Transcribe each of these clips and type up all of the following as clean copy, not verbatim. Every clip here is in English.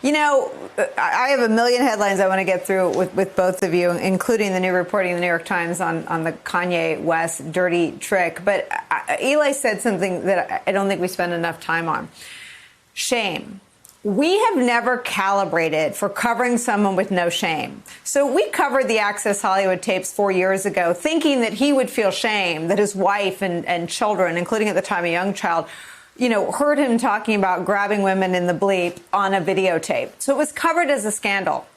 You know, I have a million headlines I want to get through with both of you, including the new reporting in the New York Times on the Kanye West dirty trick. But Eli said something that I don't think we spend enough time on. Shame. We have never calibrated for covering someone with no shame. So we covered the Access Hollywood tapes 4 years ago, thinking that he would feel shame that his wife and children, including at the time a young child, you know, heard him talking about grabbing women in the bleep on a videotape. So it was covered as a scandal.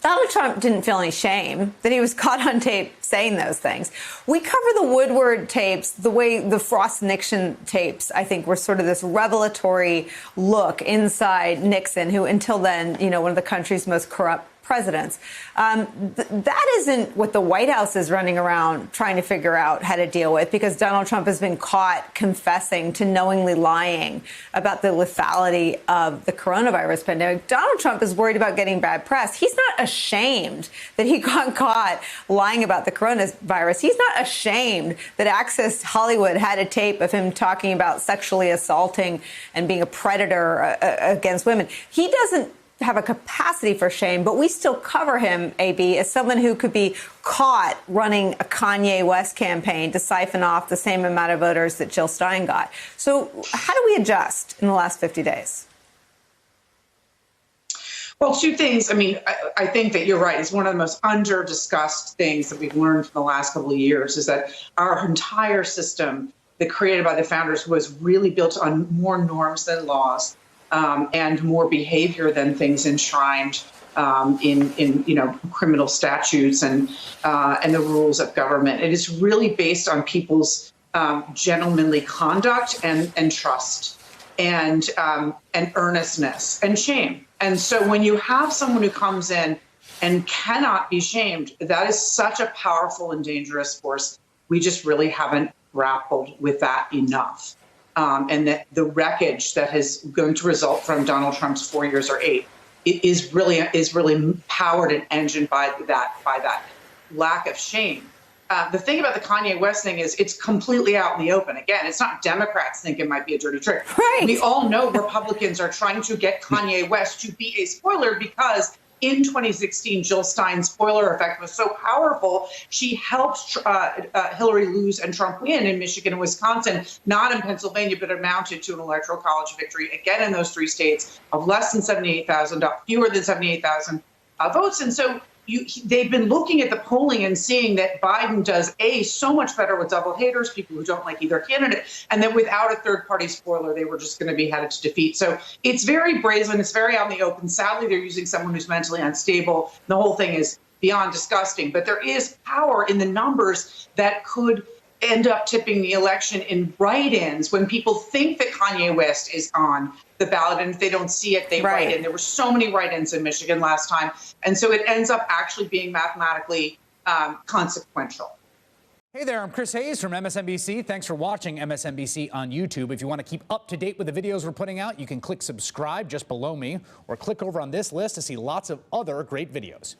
Donald Trump didn't feel any shame that he was caught on tape saying those things. We cover the Woodward tapes the way the Frost-Nixon tapes, I think, were sort of this revelatory look inside Nixon, who until then, you know, one of the country's most corrupt presidents. That isn't what the White House is running around trying to figure out how to deal with, because Donald Trump has been caught confessing to knowingly lying about the lethality of the coronavirus pandemic. Donald Trump is worried about getting bad press. He's not ashamed that he got caught lying about the coronavirus. He's not ashamed that Access Hollywood had a tape of him talking about sexually assaulting and being a predator against women. He doesn't have a capacity for shame, but we still cover him, AB, as someone who could be caught running a Kanye West campaign to siphon off the same amount of voters that Jill Stein got. So how do we adjust in the last 50 days? Well, two things. I mean, I think that you're right. It's one of the most under-discussed things that we've learned from the last couple of years is that our entire system that created by the founders was really built on more norms than laws. And more behavior than things enshrined in you know, criminal statutes and the rules of government. It is really based on people's gentlemanly conduct and trust and earnestness and shame. And so when you have someone who comes in and cannot be shamed, that is such a powerful and dangerous force. We just really haven't grappled with that enough. And that the wreckage that is going to result from Donald Trump's 4 years or 8 is really powered and engined by that lack of shame. The thing about the Kanye West thing is it's completely out in the open. Again, it's not Democrats think it might be a dirty trick. Right. We all know Republicans are trying to get Kanye West to be a spoiler because in 2016, Jill Stein's spoiler effect was so powerful. She helped Hillary lose and Trump win in Michigan and Wisconsin, not in Pennsylvania, but amounted to an electoral college victory, again, in those 3 states of less than 78,000, fewer than 78,000 votes. And so they've been looking at the polling and seeing that Biden does, so much better with double haters, people who don't like either candidate, and then without a third-party spoiler, they were just going to be headed to defeat. So it's very brazen. It's very out in the open. Sadly, they're using someone who's mentally unstable. The whole thing is beyond disgusting. But there is power in the numbers that could end up tipping the election in write-ins when people think that Kanye West is on the ballot, and if they don't see it, they write in. There were so many write-ins in Michigan last time, and so it ends up actually being mathematically consequential. Hey there, I'm Chris Hayes from MSNBC. Thanks for watching MSNBC on YouTube. If you want to keep up to date with the videos we're putting out, you can click subscribe just below me, or click over on this list to see lots of other great videos.